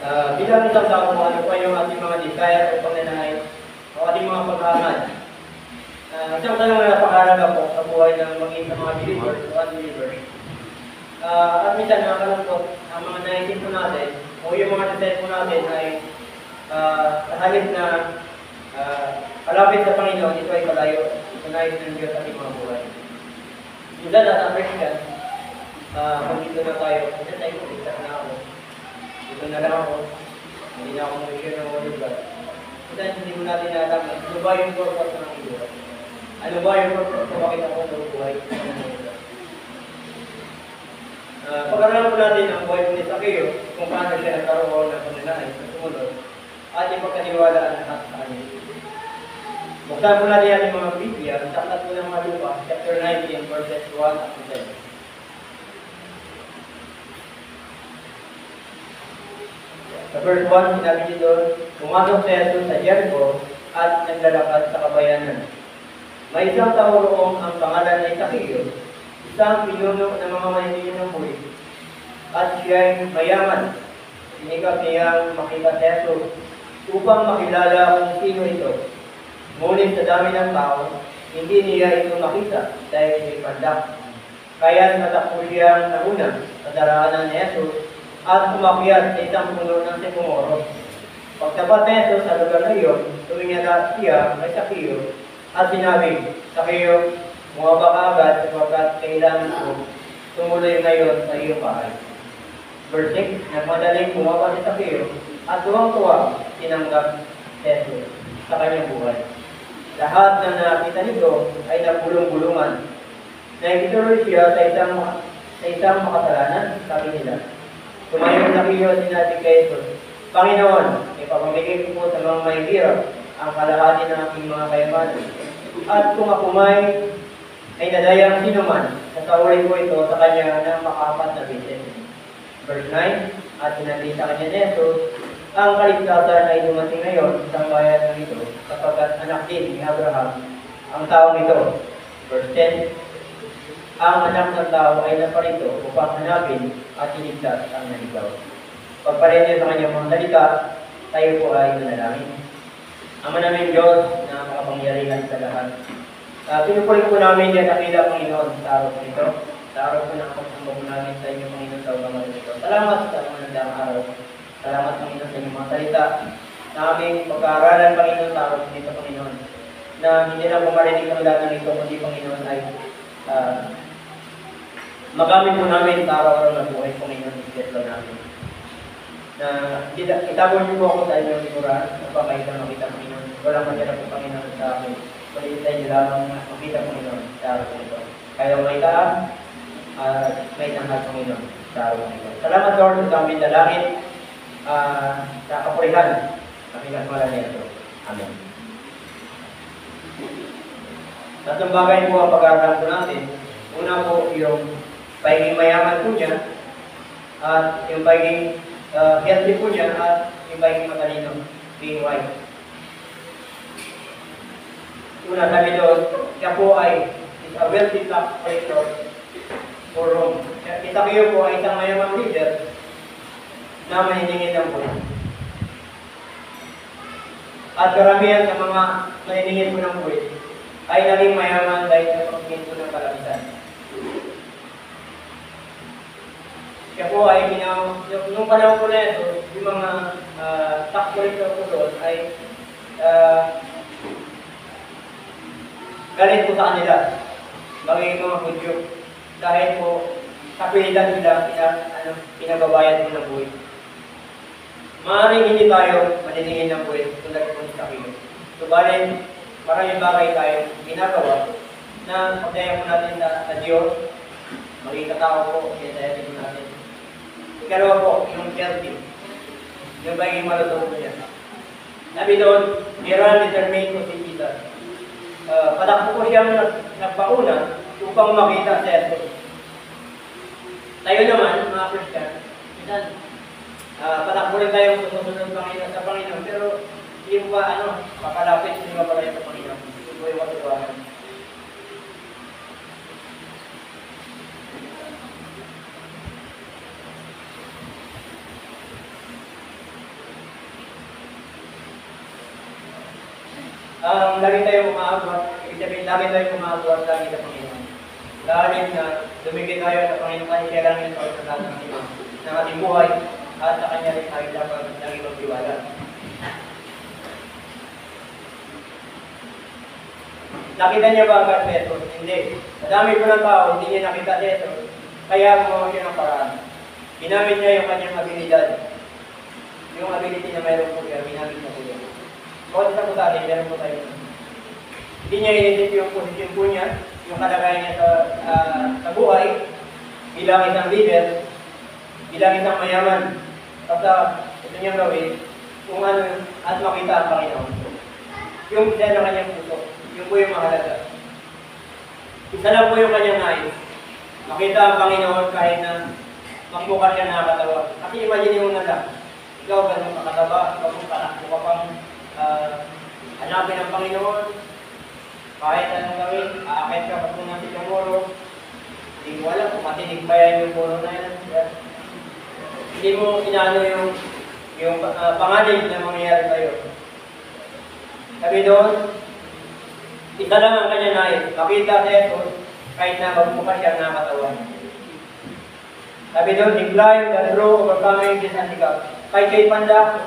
Bilang isang tao po, ano po yung ating mga desire o panganay o ating mga pag-aamal. Isang tanong na napakahalaga po sa buhay ng maging sa mga believers o unbelievers. At minsan nakakalungkot ang mga naisin po natin o yung mga desire po natin ay sa halip na kalapit sa Panginoon, ito ay kalayo. Ito na ng Diyos sa ating mga buhay. Minsan nasa-American, kung dito na tayo, minsan tayo, isa na ako. Dito na lang ako, hindi na ako mag-share ng mga lugar. Minsan hindi mo natin alam, ano ba yung purpose ng buhay? Ano ba yung purpose na bakit ako ng buhay? Pag-aralan po natin ang buhay ni Zacchaeus, kung paano siya nagkaroon ng pananahay sa sumunod, at ipagkatiwalaan lahat sa kanya. Buksan po natin ang mga Biblia, sa aklat po ng mga Lupa, chapter 19, verses 1 up to 10. Sa verse 1, sinabi niyo doon, pumasok si Jesus sa Jericho at naglalakad sa kabayanan. May isang tao roong ang pangalan ay Zacchaeus, isang pinuno ng mga maniningil ng buwis, at siya ay mayaman. Sinikap niyang makita si Jesus upang makilala kung sino ito. Ngunit sa dami ng tao, hindi niya ito makita dahil may pandak. Kaya natakbo siyang nauna sa daraanan ni Jesus at umakyat sa isang puno ng sycamore. Pagtapat ni Jesus sa lugar na iyon, tumingala siya kay Zacchaeus at sinabi, Zacchaeus, bumaba ka agad sapagkat kailangan ko tumuloy ngayon sa iyong bahay. Verse 6, nagmadaling bumaba si Zacchaeus at tuwang-tuwa tinanggap si Jesus sa kanyang buhay. Lahat ng nakita nito ay nagulong-gulungan. Nakikituloy siya sa isang makasalanan, sabi nila. Tumayo na Zacchaeus sinabi kay Jesus, Panginoon, ipapamigay ko po sa mga mahihirap ang kalahati ng aking mga kayamanan. At kung ako ay nadayang sinuman, sasaulay ko ito sa kanya ng makapat na bitin. Verse 9, at sinabi sa kanya ni Jesus, ang kaligtasan ay dumating ngayon sa bayan ng ito, sapagkat anak din ni Abraham ang taong ito. Verse 10, ang anak ng tao ay naparito upang hanapin at iligtas ang naligaw. Pagparin sa kanyang mga salita, tayo po ay manalangin. Ama namin Diyos na makapangyarihan sa lahat. Pinupulit po namin yan nakila Panginoon sa araw po ito. Sa araw po ng pagsambag namin sa inyo Panginoon sa ulang araw ito. Salamat sa mga nandang araw. Salamat Panginoon sa inyong mga salita na aming pag-aaralan Panginoon sa araw po ito Panginoon. Na hindi lang pumarinig ang lahat ng ito, kundi Panginoon ay magamit po namin sa araw-araw na buhay Panginoon sa namin. Na itagol niyo po ako sa inyong likuran upang kayo na makita Panginoon. Walang matira po Panginoon sa akin. Palitan niyo lamang makita Panginoon sa araw po ito. Kaya may taas at may tanghal Panginoon sa araw po ito. Salamat Lord sa aming dalangin sa kapurihan. Aming asmalan niya ito. Amen. Tatlong bagay po ang pag-aaralan po natin. Una po yung pagiging mayaman po niya at yung pagiging healthy po niya at yung pagiging matalino, being wise. Una sabi doon, siya po ay is a wealthy tax collector for Rome. Si Zacchaeus po ay isang mayamang leader na maniningil ng buhay. At karamihan sa mga maniningil po ng buhay ay naging mayaman dahil sa pagtingin po ng kalamitan. Siya po ay nung panahon po na ito, yung mga tax collector po doon ay galit po sa kanila, magiging mga Hudyo, dahil po sa pilitan nila pinagabayan po ng buhay. Maaaring hindi tayo maniningin ng buhay kung nagpunta po sa Zacchaeus. Subalit, maraming bagay tayo ginagawa na pagdayan po natin sa Diyos, maging katao po, kaya po natin. Ikalawa po, yung healthy. Yung bagay malutong po niya. Sabi doon, Miran determined ko si Jesus. Patakbo ko siyang nagpauna upang makita si Jesus. Tayo naman, mga Christian, minsan, patakbo rin tayong sumusunod sa Panginoon, pero hindi mo ba, papalapit, hindi mo pala sa Panginoon. Ito po yung watuwahan. Lagi tayong umaagos, ibig sabihin, lagi tayong umaagos lagi sa Panginoon. Dahil na dumigit tayo sa Panginoon kasi siya lang yung sa lahat ng ating buhay at sa Kanya rin tayo dapat lagi magtiwala. Nakita niya ba agad si Jesus? Hindi. Madami po ng tao, hindi niya nakita si Jesus. Kaya gumawa siya ng paraan. Ginamit niya yung kanyang abilidad. Yung ability na mayroon po siya, ginamit niya po yan. Kung sa po sa atin, meron po tayo. Hindi niya inisip yung posisyon po niya, yung kalagayan niya sa buhay, bilang isang leader, bilang isang mayaman. Basta ito niyang gawin, kung ano, at makita ang Panginoon. Yung isa na kanyang puso, yung po yung mahalaga. Isa lang po yung kanyang nais. Makita ang Panginoon kahit na magmukha siya nakakatawa. Kasi imagine mo na lang, ikaw ganun makataba, ikaw kung palakbo ka pang hanapin ang Panginoon, kahit anong gawin, aakit ka pa kung natin yung muro, hindi mo alam kung matinig pa yan yung muro na yan. Hindi mo inaano yung panganib na mangyayari sa'yo. Sabi doon, isa lang ang kanya nais, makita si Jesus, kahit na magmukha siya nakakatawa. Sabi doon, decline the through overcoming this handicap. Kahit kay Panda,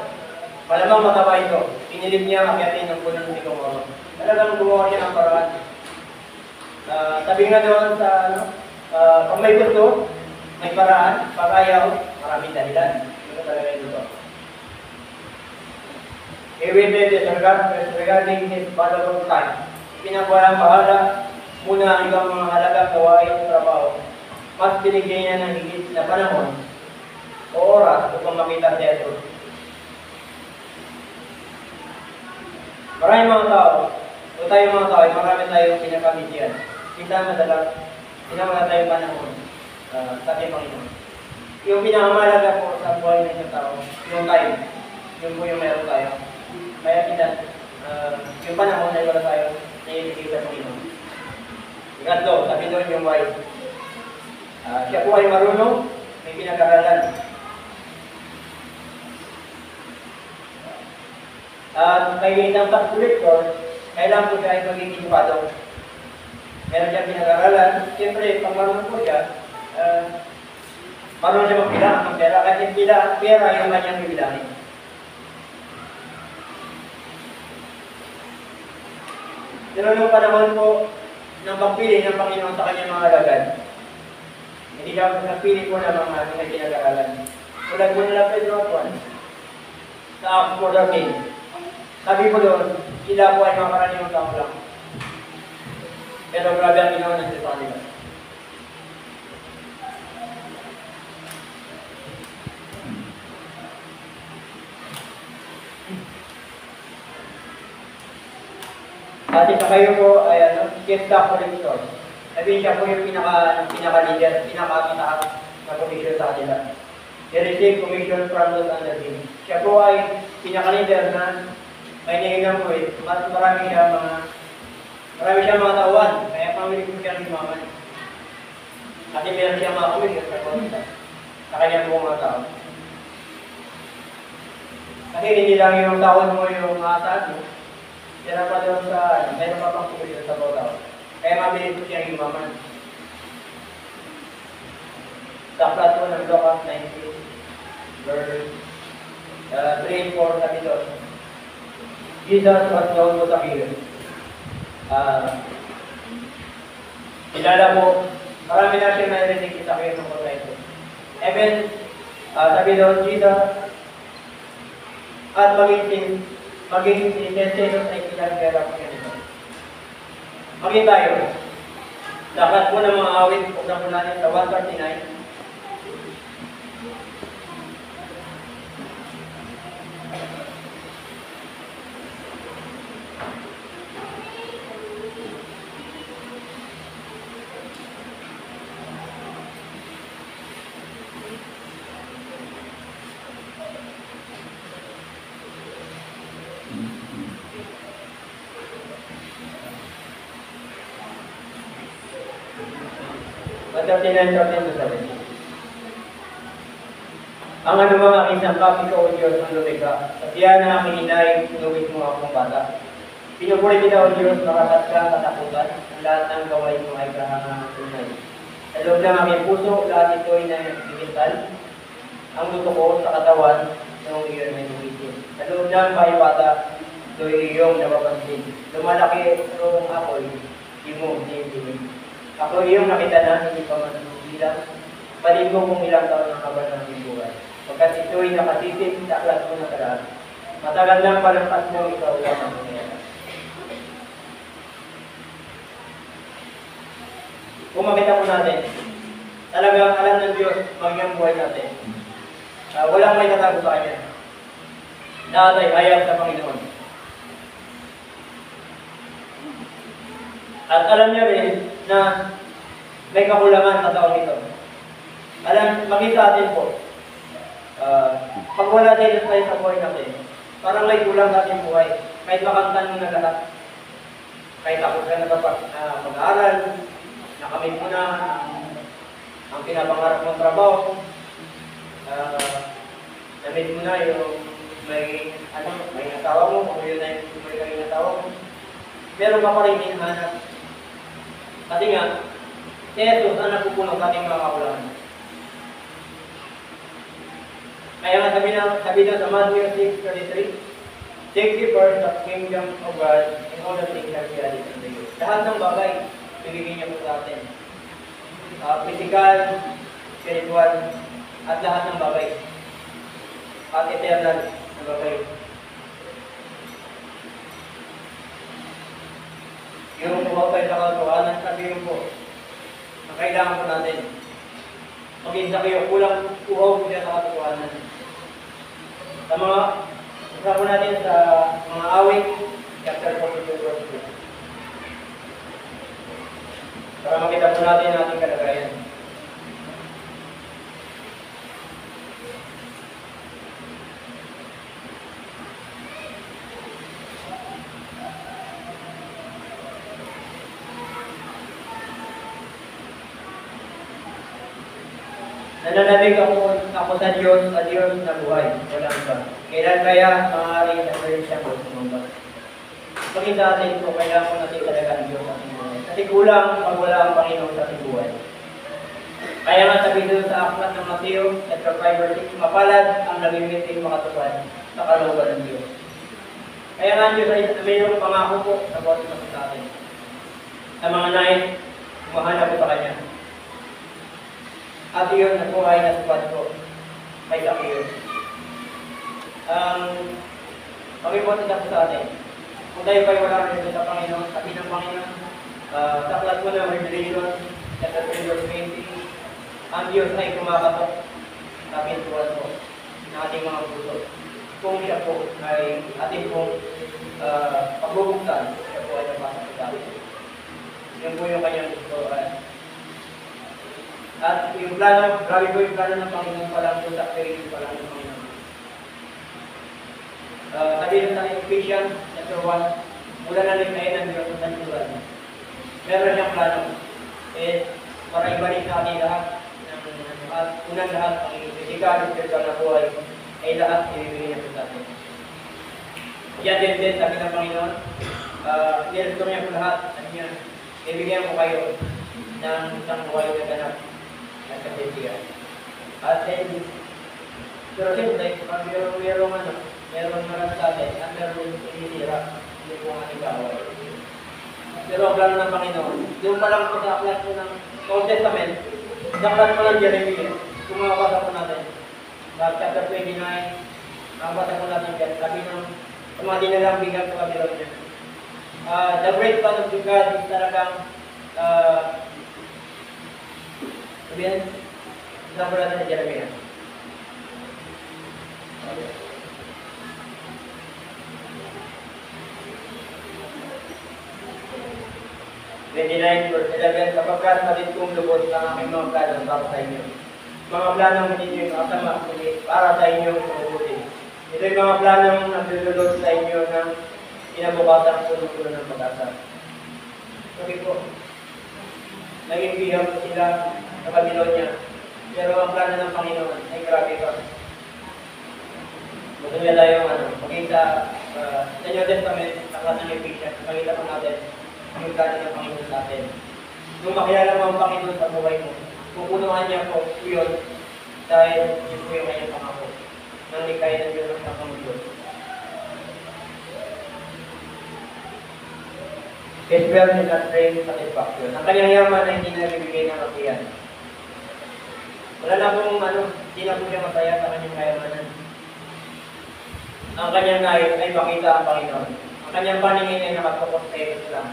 malamang matawa ito. Pinilip niya akyatin ng puno ng Sigomoro. Talagang gumawa siya ng paraan. Sabi nga doon sa, pag may gusto, may paraan, pag ayaw, maraming dahilan. Ito talaga yung gusto. He waited regarding his valuable time. Pinagwalang bahala muna ang ibang mga halagang gawain sa trabaho. Mas binigyan niya ng higit na panahon o oras upang makita si Jesus. Maraming mga tao, o tayong mga tao, marami tayong pinakamisiyan. Kita madalas, pinamala tayong panahon sa ating Panginoon. Yung pinakamalaga po sa buhay ng isang tao, yung time, yung po yung meron tayo. Kaya kita, yung panahon ay wala tayo na ibigay sa Panginoon. Ikatlo, sabi doon yung wise. Siya po ay marunong, may pinag-aralan. Kay isang tax collector, kailangan po siya ay maging edukado. Meron siya pinag-aralan. Siyempre, pag marunong po siya, marunong siya magbilang ng pera. Kasi pera yung kanyang bibilangin. Pero nung panahon po ng pagpili ng Panginoon sa kanyang mga alagad, hindi dapat nagpili po ng mga hindi pinag-aralan. Tulad mo nila Pedro at Juan, sa Acts 4:13. Sabi po doon, sila po ay makaraniwang tao lang. Pero grabe ang ginawa ng sa kanila. At isa kayo po ay chief tax collector. Sabihin siya po yung pinaka-leader, pinaka-mataas na commission sa kanila. He received commission from those under him. Siya po ay pinaka-leader na may nahilang po eh. Mas marami siya mga tauhan. Kaya pamili po siya ng maman. Kasi meron siya mga commission sa kanya po mga tao. Kasi hindi lang yung tauhan mo yung maasahan mo. Yan pa doon sa, meron pa pang commission sa bawat. Kaya mabilis po siya yung maman. Sa plato ng Lucas 19, verse 3 and 4, sabi doon, Jesus was known to Zacchaeus. Kilala po, marami na siya narinig sa Zacchaeus ng kota ito. Even, sabi doon, Jesus, at maging si Jesus ay kinagkera po siya nito. Maging tayo. Dapat po ng mga awit, huwag na natin sa 139. Ang anumang aking sangkap, ikaw o Diyos ang lumikha, at yan ang aking inay, inuwit mo akong bata. Pinupuri kita o Diyos, makakat ka katakutan, ang lahat ng gawain mo ay kahangang tunay. Sa loob ng aking puso, lahat ito ay nagbigintal. Ang luto ko sa katawan, noong iyon ay tumitin. Sa loob ng bahay bata, ito ay iyong napapansin. Lumalaki noong ako'y, di mo tinitingin. Ako iyong nakita na, hindi pa man bilang. Paling mo kung ilang taon ang habang ng aking buhay. Pagkat ito ay nakatitig sa aklat mo na karaan. Matagal ng palampas mo, ikaw lang ang nangyayari. Kung makita po natin, talagang alam ng Diyos maging buhay natin. Walang may tatago sa Kanya. Lahat ay hayag sa Panginoon. At alam niya rin na may kakulangan sa taong ito. Makita natin po, pag wala tayo sa buhay natin, parang may kulang sa ating buhay. Kahit makantan mo na lahat, kahit ako ka na mag-aaral, nakamit mo na ang pinapangarap mong trabaho, namit mo na yung may asawa mo, kung yun na yung may kanyang asawa mo, meron ka pa rin hinahanap. Kasi nga, si Jesus ang nagpupuno sa ating mga kakulangan. Kaya nga sabi na sa Matthew 6:33, seek ye first the kingdom of God and all the things shall be added unto you. Lahat ng bagay, bibigyan niya po sa atin. Physical, spiritual, at lahat ng bagay. At eternal na bagay. Yung buhay sa katotohanan, sabihin po, na kailangan po natin. Mag-isa kayo, kulang uhaw po siya sa katotohanan. Sa mga, isa po natin sa mga awit, chapter 42, verse 2. Para makita po natin ang ating kalagayan. Nananabig ako sa Diyos na buhay. Walang iba. Kailan kaya maaaring nagkaroon siya po sumamba? Pagkita natin ito, kailangan ko natin talaga ang Diyos sa ating buhay. Kasi kulang pag wala ang Panginoon sa ating buhay. Kaya nga sabi doon sa aklat ng Matthew, chapter 5, verse 6, mapalad ang nagimiting makatupad sa kalooban ng Diyos. Kaya nga ang Diyos ay mayroong pangako po sa bawat isa sa atin. Sa mga nais, umahanap po sa Kanya. At iyon na po ay nasupad ko kay Zacchaeus. Mag-important na po sa atin. Kung tayo kayo wala rin sa Panginoon, sabi ng Panginoon, sa aklat mo ng Revelation, chapter 3, verse 20, ang Diyos ay kumakatok sa pintuan po ng ating mga puso. Kung siya po ay ating pong pagbubuksan, siya po ay napasok sa atin. Yun po yung kanyang gusto. At yung plano, grabe po yung plano ng Panginoon pa lang po sa creation pa lang ng Panginoon. Sabi rin sa Ephesians, chapter 1, mula na rin kayo ng Diyos sa santuran. Meron siyang plano. Para ibalik sa ating lahat, at unang lahat, ang physical, spiritual na buhay, ay lahat ibibigay niya po sa atin. Yan din, sabi ng Panginoon, nilito niya po lahat, sabi niya, ibigyan ko kayo ng isang buhay na ganap. At then, pero siyempre, pag mayroong marami sa atin, at mayroong inisira, hindi po ang ating gawin. Pero ang plano ng Panginoon, yung pa lang po sa aklat po ng Old Testament, sa aklat po ng Jeremiah, kung makabasa po natin, chapter 29, makabasa po natin dyan, sabi ng mga dinalang bigat sa Babylonia. The great plan of God is talagang sabihin, isang po natin sa Jeremiah. Verse 11, sapagkat natin kong lubos ang aking mga plano para sa inyo. Mga planong hindi nyo yung kasama, para sa inyong mabuti. Ito yung mga planong naglululot sa inyo ng inabukasan puno-puno ng pag-asa. Sabi ko, naging biham sila sa Babylonia. Pero ang plano ng Panginoon ay grabe ka. Gusto nila yung maging sa sa New Testament, sa lahat ng Ephesians, makita po natin yung plano ng Panginoon sa atin. Nung makilala mo ang Panginoon sa buhay mo, pupunuan niya po yun dahil yun po yung kanyang pangako. Nang likay ng Diyos ng Panginoon. His wealth is not bring satisfaction. Ang kanyang yaman ay hindi na bibigay ng kapiyan. Wala na pong hindi na po siya masaya sa kanyang kayamanan. Ang kanyang nais ay makita ang Panginoon. Ang kanyang paningin ay nakatupos sa Diyos lang.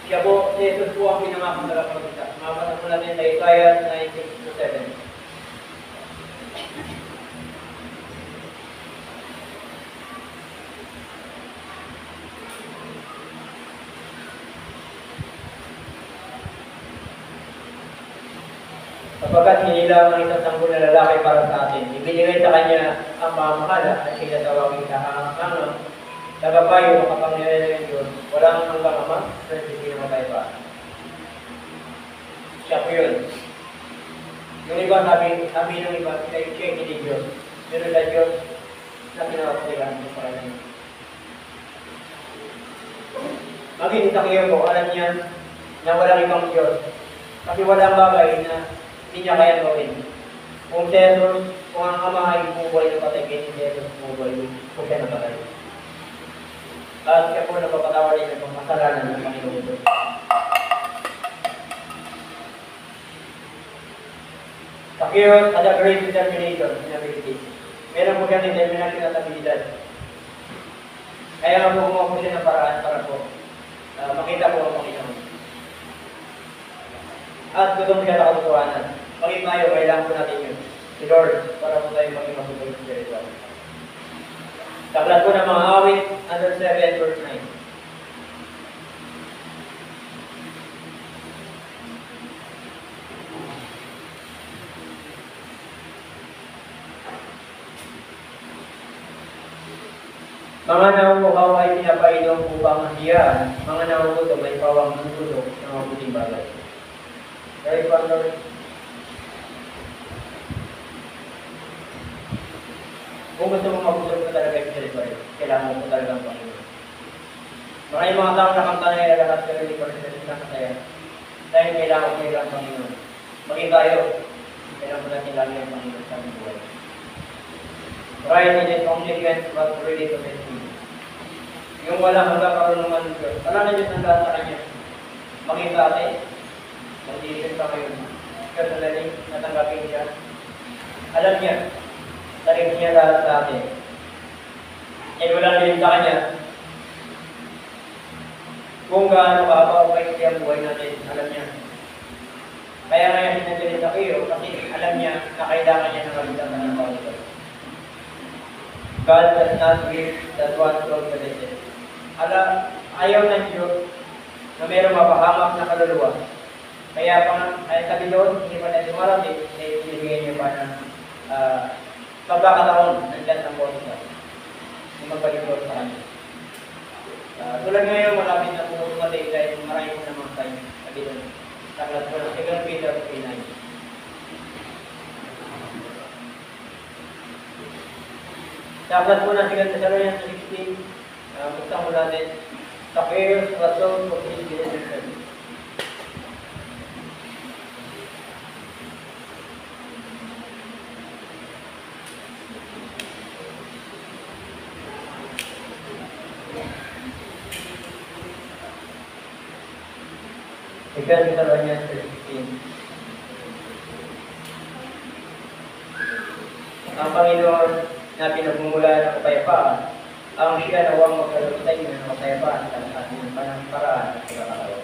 Siya po, si Jesus po ang pinangakong tagapagsalita. Mabasa po natin sa Isaiah 9:6-7. Sapagkat hinilang ang isang sanggol na lalaki para sa atin. Ibinigay sa kanya ang pamamahala at siya tawagin kahangang tagapayo o kapangyarihan ng Diyos. Walang hanggang ama, pero hindi namatay pa. Siya po yun. Yung iba, sabi ng iba, siya hindi Diyos. Pero sa Diyos na pinapatilan sa kanya. Maging sa kayo po, alam niya na walang ibang Diyos. Kasi walang bagay na hindi niya kaya gawin. Kung Jesus, kung ang ama ay bubuhay na patay, kaya si Jesus bubuhay kung siya napatay. At siya po napapatawad din ng kasalanan ng Panginoon Diyos. Zacchaeus had a great determination in ability. Meron po siyang determination at abilidad. Kaya nga po gumawa po siya ng paraan para po makita po ang Panginoon. At gusto mo siya na katotohanan. Maging tayo, kailangan po natin yun. Si Lord, para po tayo maging mabubuhay spiritual. Saklat po ng mga awit, under 7 verse 9. Mga nauuhaw ay pinapainom upang masiyaan. Mga nauutom ay pawang nagtulog ng mabuting bagay. Very fun, kung gusto mong mabusog ka talaga yung spiritual, kailangan mo talaga ang Panginoon. Maraming mga taong nakanta na ilalakas pero hindi ko rin sa kasaya. Dahil kailangan mo ang Panginoon. Maging tayo, kailangan mo natin lagi ang Panginoon sa aming buhay. Right in its omniscience but ready to save me. Yung wala hanggang karunungan ng Diyos. Wala na Diyos ang lahat sa Kanya. Maging sa atin, mag-iisip ka ngayon. Kasi dali, natanggapin siya. Alam niya, tarik niya lahat sa atin. Eh wala din sa Kanya. Kung gaano ka o kayo ang buhay natin, alam niya. Kaya nga sinagilid sa kayo kasi alam niya na kailangan niya ng kaligtasan ng Panginoon. God does not give that one from the blessed. Ayaw ng Diyos na mayroong mapahamak na kaluluwa. Kaya sabi doon, hindi pa natin marami, ay binibigyan niyo pa ng pagkakataon ng Diyos ng Boses. Yung magpalipot sa kanya. Tulad ngayon, malapit na pumatay dahil marami po namang tayo. Sabi doon, saklat ko ng 2 Peter 3:9. Saklat po ng 2 Thessalonians 16, buksan mo natin, Zacchaeus was sold for his diligence. Second Thessalonians 16. Ang Panginoon na pinagmumula ng kapayapaan, ang siya nawang magkaroon sa inyo ng kapayapaan sa lahat ng paraan at pagkakataon.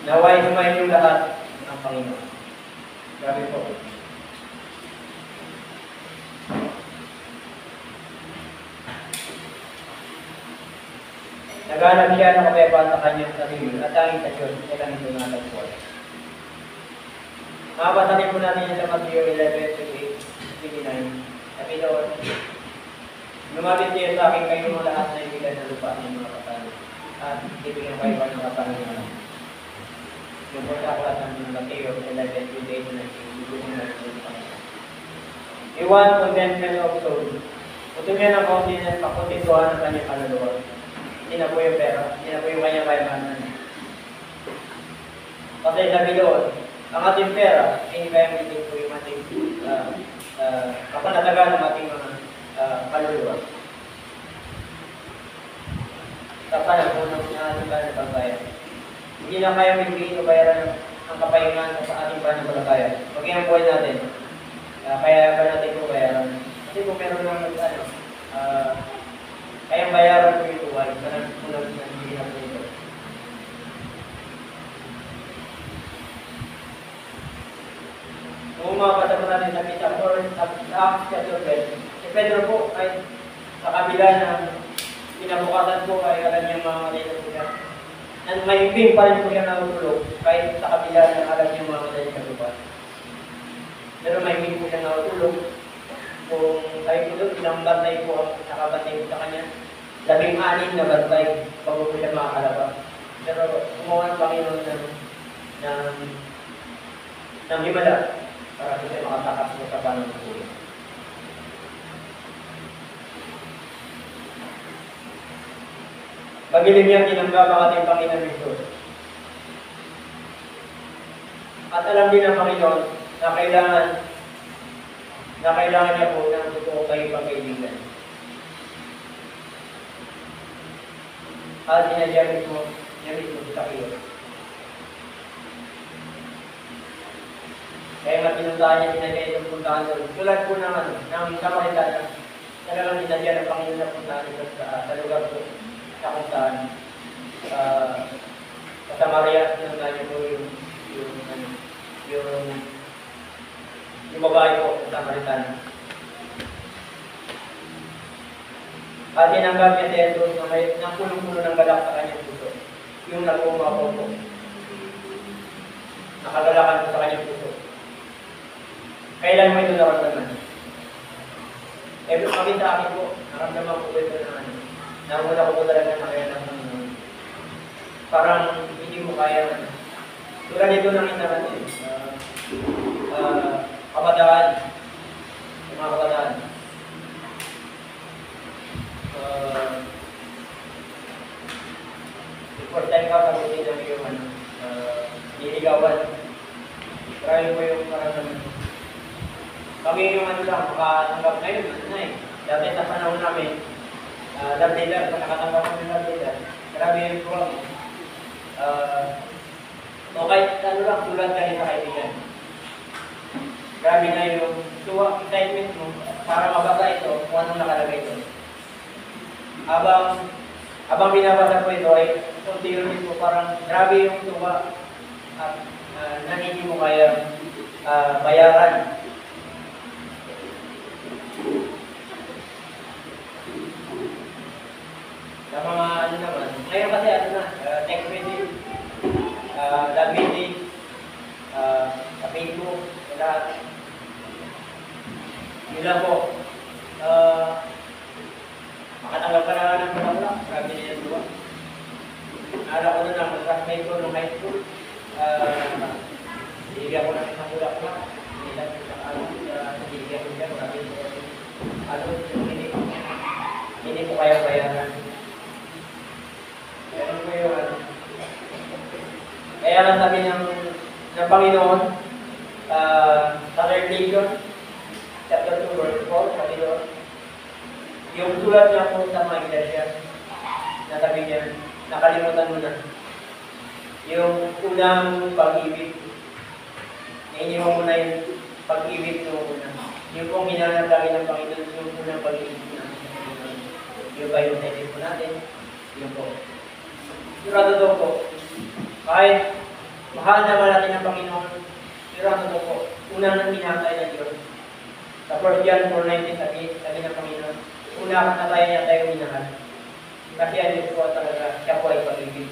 Naway sumayin yung lahat ng Panginoon. Grabe po. Naghanap siya ng kapayapaan sa kanyang sarili at tanging sa Diyos ay lang ito natagpuan. Makapasakin po natin yan sa Matthew 11:29. Sabi doon, lumapit niya sa akin kayo mga lahat na ibigan ng lupa ng mga kapatid at ibigyan kayo ng kapatid ng alam. Yung po sa aklat ng Matthew 11:28 na ibigyan ng lupa. You want contentment of soul. Putuloy ng confidence, pakuntintuhan ng kanyang kaluluwa. Hindi na po yung pera, hindi na po yung kanyang kayamanan. Kasi sabi doon, ang ating pera, hindi kayang hindi po yung ating kapanatagan ng ating mga kaluluwa. Sa panahon ng ating pananampalataya. Hindi na kaya bibigyan o bayaran ang kapahingan sa ating pananampalataya. Maging ang buhay natin. Kaya ba natin ito bayaran? Kasi kung meron lang kayang bayaran po yung buhay, parang kulang na hindi natin ito. Kung mga kasama natin sa Acts chapter 12, si Pedro po ay sa kabila ng pinabukasan po ay alam niya mga matay na sila. May ping pa rin po siya nakutulog kahit sa kabila ng alam niya mga matay na sila. Pero may ping po siya nakutulog. Kung sabi po doon, ilang bantay po ang nakabantay po sa kanya. 16 na bantay bago po siya makakalabas. Pero gumawa ng Panginoon ng himala para po siya makatakas po sa panahon po. Magilim niyang tinanggap ang ating Panginoon Hesus. At alam din ng Panginoon na kailangan niya po ng totoo kayo pagkaibigan. At sinadya mismo sa iyo. Kaya matinundahan niya sinadya itong puntahan doon. Tulad po ng Samaritana, talagang sinadya ng Panginoon na puntahan ito sa lugar po. Sa kung saan sa Samaria, sinundahan niya po yung babae po sa Samaritana. At tinanggap niya si Jesus na may punong-puno ng galak sa kanyang puso. Yung nag-umapaw po. Nakagalakan po sa kanyang puso. Kailan mo ito naramdaman? Kami sa akin po, naramdaman ko ito na naramdaman ko po talaga na kaya ng Panginoon. Parang hindi mo kaya. Tulad ito ng isa natin. Kabataan. Mga kabataan. First time ka sagutin ng yung niligawan. Try mo yung karamdaman. Kami yung lang, makatanggap ngayon, Dati sa panahon namin, love letter, nakatanggap kami ng love letter. Grabe yung program. Okay, lang, tulad ka rin sa kaibigan. Grabe na yung excitement mo para mabasa ito kung anong nakalagay ito. Habang binabasa ko ito ay unti-unti mo parang grabe yung tuwa at hindi mo kaya bayaran. Sa mga naman, ngayon kasi text message, love message, sa Facebook, lahat. Yun lang po. Makatanggap ka na ng pula-pula. Grabe na yung duwa. Naalala ko na mag-classmate ko nung high school. Bigyan ko na isang pula-pula. Bigyan ko siya. Grabe hindi ko kaya bayaran. Kaya lang sabi ng Panginoon, sa Revelation, chapter 2, verse 4, sabi doon, yung sulat niya po sa mga iglesia, nasabi niya, nakalimutan mo na. Yung unang pag-ibig, iniwan mo na yung pag-ibig mo muna. Yung pong hinanap lagi ng Panginoon, yung unang pag-ibig na. Yung ba yung natin po natin, yun po. Sigurado daw po, kahit mahal naman natin ng Panginoon, sigurado daw po, unang nang pinatay ng Diyos. Sa 1 John 4:19, sabi ng Panginoon, una katatayan niya tayo minahal. Kasi ang Diyos po talaga, siya po ay pag-ibig.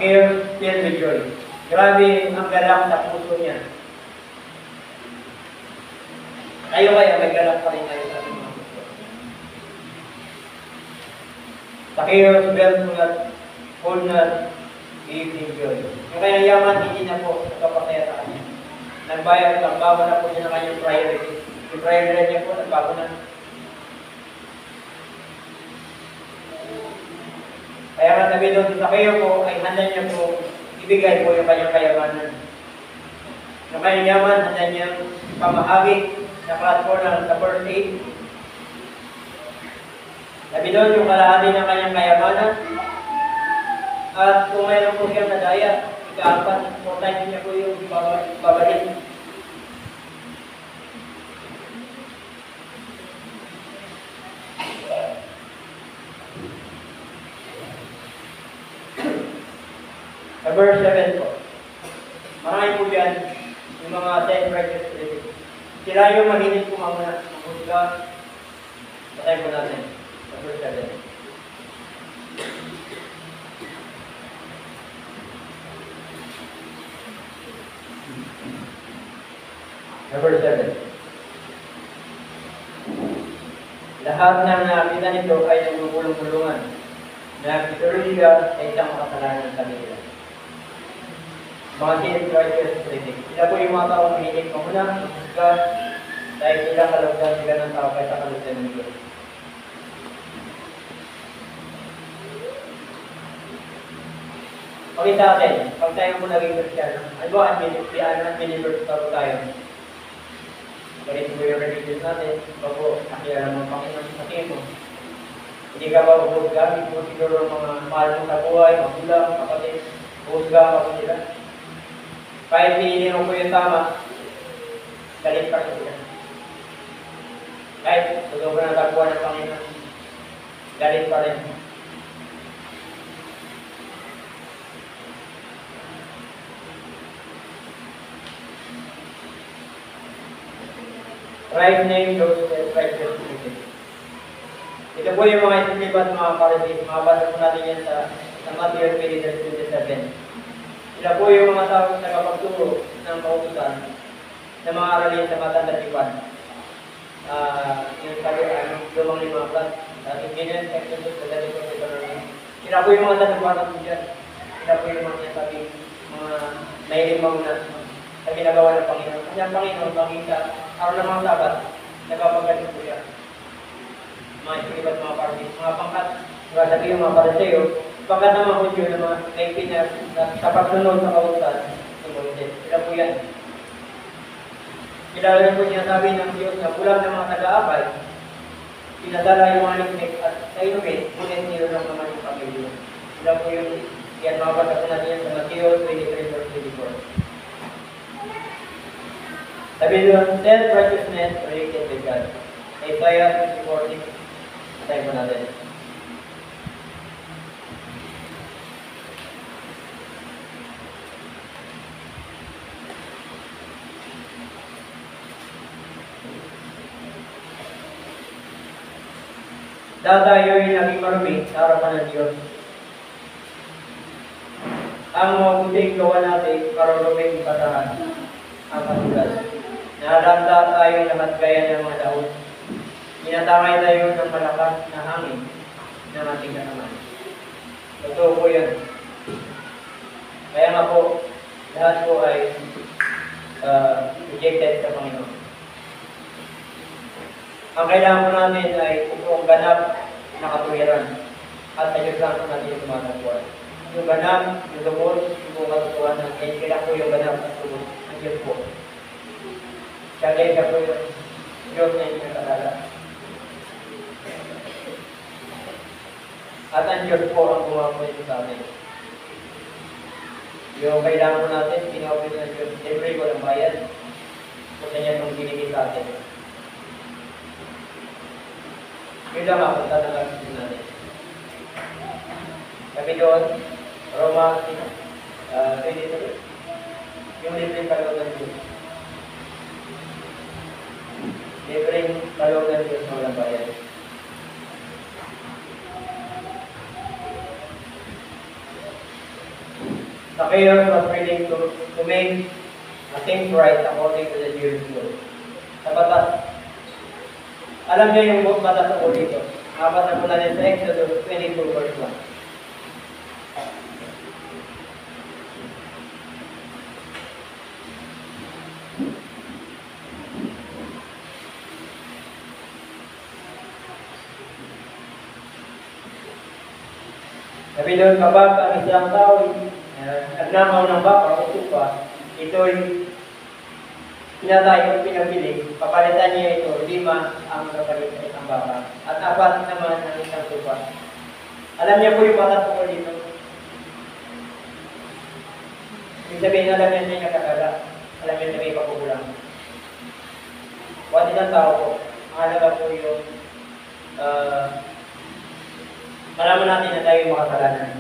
Filled with joy. Grabe ang galak sa puso niya. Kayo kaya may galak pa rin kayo sa ating mga puso. Filled with wholeness, Evening joy. Yung kanyang yaman, hindi na po nagpapasaya sa kanya. Nagbayad, nagbago na po niya ng kanyang priority. Yung priority niya po, nagbago na. Kaya nga sabi doon, sa kayo po, ay handa niya po, ibigay po yung kanyang kayamanan. Yung kanyang yaman, handa niya pamahagi sa platform sa first aid. Sabi doon, yung kalahati ng kanyang kayamanan, at kung mayroon po siyang nadaya, ika-4 times niya po yung babalik. Sa verse 7 po, marami po yan, yung mga self-righteous critics. Sila yung mahinig po mamuna, ang husga, patay po natin. Sa verse 7. Number 7. Lahat ng nakita nito ay nagpupulong-pulungan. Nagpituloy-liga ay isang makasalanan sa kanila. Mga self-righteous critics. Sila po yung mga taong mahinig mamuna, husga, dahil sila kalugdan sila ng tao kaysa kalugdan ng Diyos. Okay sa atin, pag tayo po naging Christian, ano ba unbelievers tayo? Ganito po yung religious natin, bago nakilala mo ang Panginoon sa tingin mo. Hindi ka ba uhusga, hindi po siguro mga mahal mo sa buhay, magulang, kapatid, uhusga ka po sila. Kahit pinili mo po yung tama, galit pa rin sila. Kahit totoo na natapuan ng Panginoon, galit pa rin. Right name those self-righteous critics. Ito po yung mga isip at mga Pharisees. Makabasa po natin yan sa Matthew 20:27. Sila po yung mga tao na nagpapagturo ng kautusan na mga aralin sa matandang ipan. Yung sabi, lumang 5 plus, Infinite, Exodus, Leviticus, Deuteronomy. Sila po yung mga tanong po dyan. Sila po yung mga sabi, mga mahiling mauna sa ginagawa ng Panginoon. Kasi ang Panginoon, makita, araw ng mga sabat, nagpapagalit po siya. Mga istribat, mga party, mga pangkat, sabi yung mga pariseo, pangkat ng mga Hudyo na mga naipinas sa pagsunod sa kautusan ng Moises. Sila po yan. Kilala rin po sinasabi ng Diyos na kulang ng mga taga-abay, pinadala yung mga liknik at sa inumin, ngunit niyo lang naman yung pamilya. Sila po yung yan mga pagkakot natin sa Matthew 23:24. Sabi doon, self-righteousness related to God. Isaiah 60:40. Patay mo natin. Dadayo'y naging marumi sa harapan ng Diyos. Ang mabuting gawa natin, maruruming patahan ang kasulat. Nahalanda tayo lahat gaya ng mga daon. Minatangay tayo ng malakas na hangin ng ating kasamaan. Totoo po yan. Kaya nga po, lahat po ay rejected sa Panginoon. Ang kailangan po natin ay ang ganap na katuwiran at sa Diyos lang po natin yung tumatagpuan. Yung ganap, yung lubos, yung katutuan, ay kailangan po yung ganap at lubos ng Diyos po. Kaya siya po yung Diyos na yung nakalala. At ang Diyos po ang gumawa ito sa atin. Yung kailangan po natin, pinawapin ng Diyos, siyempre ko ng bayan. Kung niya itong binigay sa atin. Yun lang ako, tatanggapin natin. Sabi doon, Roma 23, yung libreng kaloob ng Diyos. Libreng kaloob ng Diyos na walang bayan. Zacchaeus was willing to make things right according to the Jewish law. Sa batas. Alam niyo yung batas sa dito. Nabasa ko na rin sa Exodus 22 verse 1. Sabi doon, kapag ang isang tao nagnakaw ng baka o tupa, ito'y pinatay o pinabili, papalitan niya ito, 5 ang kapalit sa isang baka, at 4 naman ang isang tupa. Alam niya po yung batas ko dito. Ibig sabihin, alam niya niya kakala, alam niya na may pagkukulang. Huwag isang tao po, ang halaga po yung malaman natin na tayo yung makasalanan.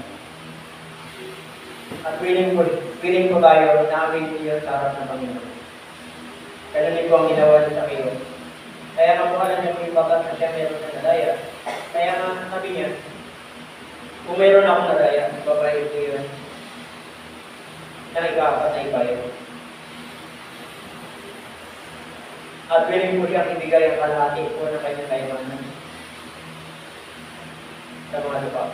At willing po tayo na aming niyo sa harap ng Panginoon. Kaya po ang ginawa niyo sa kayo. Kaya nga po alam niyo po yung bakat na siya meron sa nadaya. Kaya nga sabi niya, kung meron akong nadaya, babae ko yun na ika-4 na ibayo. At willing po siyang ibigay ang kalahati po ng kanyang kayamanan sa mga lupa.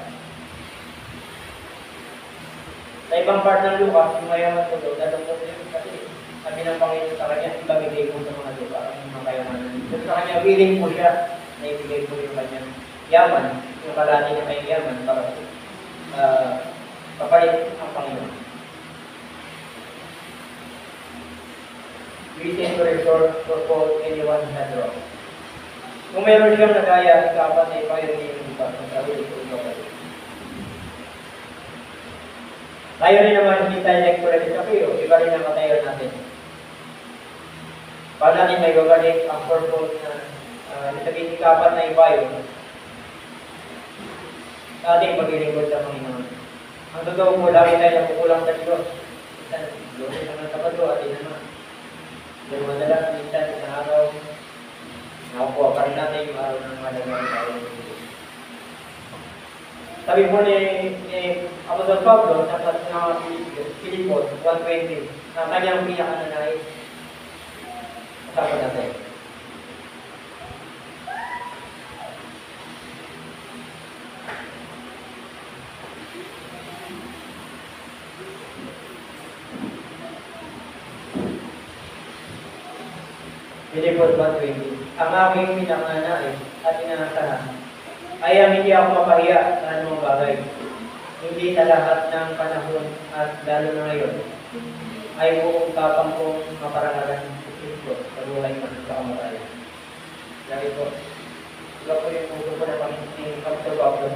Sa ibang part ng lupa, yung mayaman ko doon, nalungkot yun kasi sabi ng Panginoon sa kanya, ibabigay ko sa mga lupa ang mga kayamanan. So sa kanya, willing po siya na ibigay po yung kanyang yaman, yung kalahati ng kanyang yaman para papalit ang Panginoon. We tend to resort to call anyone has wrong. Kung meron siyang nagaya, ikapat na ipayo niya yung lupa ng sarili ko ito kayo. Tayo rin naman hindi tayo nag-correct sa kayo, iba rin ang matayo natin. Paano natin may gagaling ang purpose na sabihin ikapat na ipayo sa ating paglilingkod sa Panginoon. Ang totoo po, lagi tayo nakukulang sa Diyos. Minsan, lusin naman sa Pado, atin naman. Yung madalas, minsan, isang araw, nakukuha pa rin natin yung araw ng malagay tayo. Sabi po ni Apostol Pablo sa Filipos 1:20, na kanyang pinakananais. Usapan natin. Filipos 1:20, ang aking pinakananais at inaasahan ay ang hindi ako mapahiya sa anumang bagay. Hindi sa lahat ng panahon at lalo na ngayon ay buong tapang kong maparangalan si Kristo sa buhay ng sa kamatayan. Lagi po, iba po yung puso ko na Panginoon Kapitol Pablo.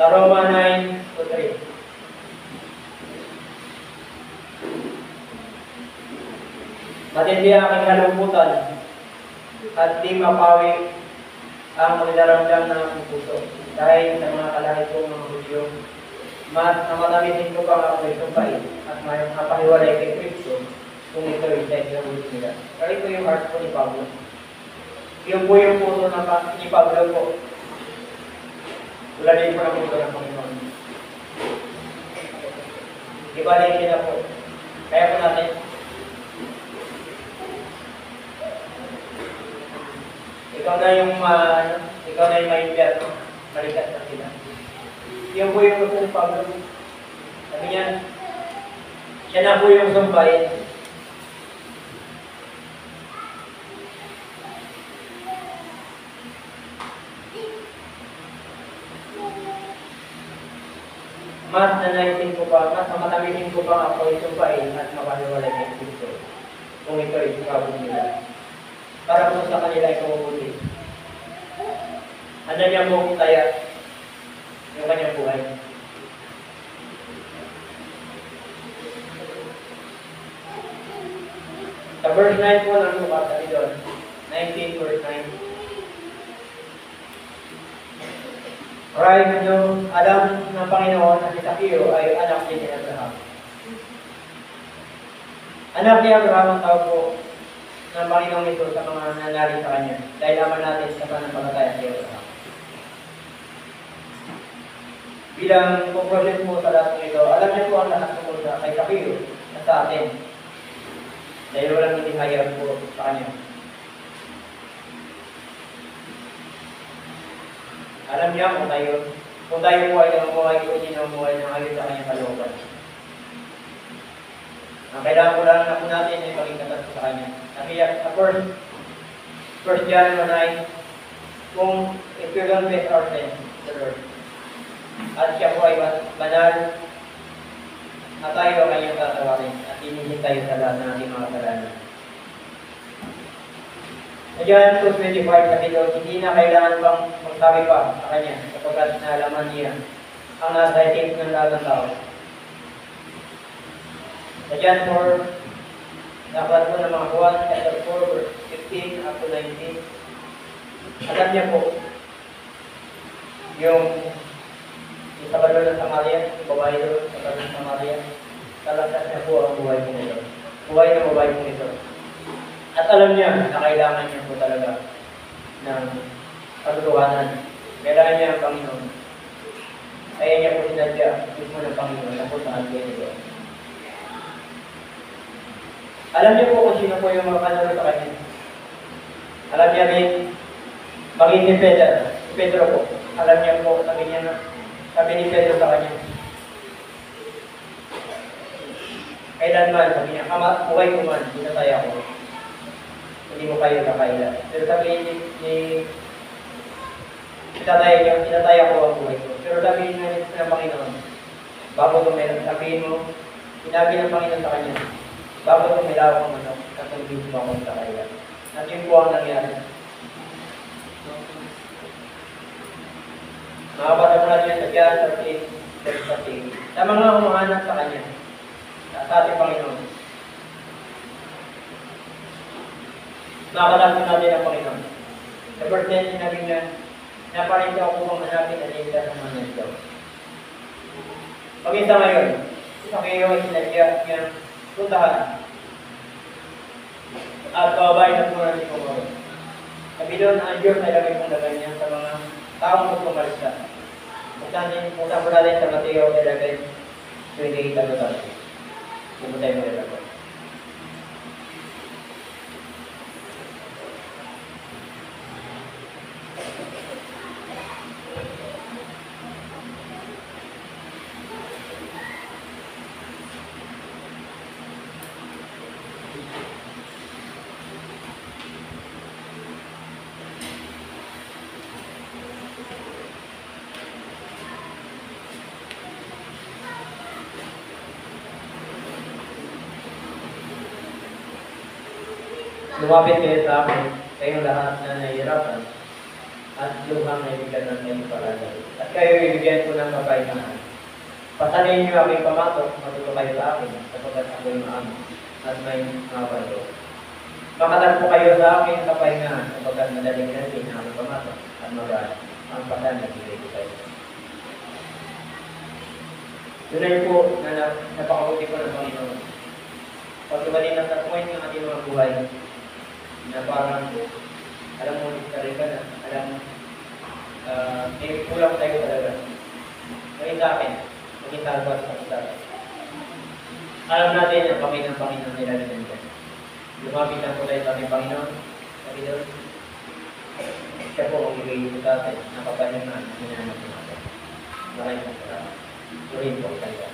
Sa Roma 9:3. Matindi ang aking kalungkutan at di mapawi ang magdaramdam ng aking puso. Dahil sa mga kalahi kong mga Hudyo, mas namatamitin ko pang ako isumpay at mapahiwalay kay Kristo kung ito ay sa ilang nila. Kaya ito yung heart ko ni Pablo. Yung po yung puso ni Pablo po. Wala din po ng puso ng Panginoon. Ibalik sila po. Kaya po natin, ikaw na yung maingat, balikat na sila. Yung po yung gusto ni Pablo. Sabi niya, siya na po yung sumpay. Mas nanaisin ko pa, mas mamatamisin ko pa ako isumpain at makaliwalay kay Kristo. Kung ito ay sukabot nila. Para po sa kanila ay kumubuti. Handa niya po kaya yung kanyang buhay. Sa verse 9 po ng Lucas, sabi doon, 19 verse 9. Right, alam ng Panginoon na si Zaccheo ay anak ni Abraham. Anak ni Abraham ang tawag po ng Panginoon ito sa mga nangyari sa kanya. Dahil naman natin sa pananampalataya si Abraham. Bilang conclusion po sa lahat ng ito, alam niyo po ang lahat tungkol sa kay Zaccheo at sa atin. Dahil walang hindi hayag po sa kanya. Alam niya kung tayo po ay namuhay ko niya namuhay ng ayon sa kanyang kalooban. Ang kailangan ko lang na po natin ay pagkikatas sa kanya. Kaya, first John 1:9, kung if you don't face our sin, the Lord. At siya po ay banal at tayo ang kanyang tatawarin at hinihintay sa lahat ng ating mga kasalanan. Diyan, 2:25, sabi doon, hindi na kailangan pang magsabi pa sa kanya sapagkat naalaman niya ang nasa isip ng lahat ng tao. Diyan, 4, dapat po ng mga Juan, chapter 4, verse 15 up to 19. Alam niya po, yung sa balo ng Samaria, yung babae doon, sa balo ng Samaria, talakas niya po ang buhay po nito. Buhay na babae po nito. At alam niya na kailangan niya po talaga ng pagtutuhanan. Kailangan niya ang Panginoon. Kaya niya po sinadya mismo ng Panginoon na po saan kayo nito. Alam niya po kung sino po yung mga kanalo sa kanya. Alam niya rin, maging ni Pedro po. Alam niya po, sabi ni Pedro sa kanya. Kailanman, sabi niya, buhay ko man, dinatay ako. Hindi mo kayo kakaila. Pero sabihin ni tinatay ako ang buhay ko. Pero sabihin ng Panginoon, bago ito meron, sabihin mo, sinabi ng Panginoon sa kanya, bago ito milaw ang manok, katulog mo ako sa kaila. At yun po ang nangyari. Makapasa mo natin sa John 13:13. Sa mga humahanap sa kanya, sa ating Panginoon, makakalapin natin ang Panginoon. Sa verse 10, sinabi niya, naparin daw kung hanapin at hindi sa mga nito. Pag-isa ngayon, sa kayo ay sinadya niyang puntahan. At kawabayin at muna si Kumaro. Sabi doon, ang Diyos ay lagay kong lagay niya sa mga taong magpumalisa. Kung saan po natin sa Mateo ay lagay 28 ang lugar. Pumunta mo rin ako. Lumapit kayo sa akin, kayong lahat na nahihirapan, at luhang naibigan ng kayong palagay. At kayo ibigyan ko ng kapahingahan. Pasanin niyo aking pamatok, matuto kayo sa akin, sapagkat ako'y maamo, at may mga balo. Makatagpo kayo sa akin kapahingahan, sapagkat madaling natin ang aking pamatok, at magaan ang pasanin at ibigay ko kayo. Yun ay po na napakabuti ko ng Panginoon. Pag tumaling na sa point ng ating mga buhay, na parang, alam mo, rin ka na, alam mo, may kulang tayo talaga. Maging sa akin, maging talbas sa kita. Alam natin ang kami ng Panginoon nila rin dyan. Lumapit na po tayo sa ating Panginoon. Sabi doon, siya po ang ibigay sa atin, napapalingan, hinanap natin. Maraming salamat. Tuloy po tayo.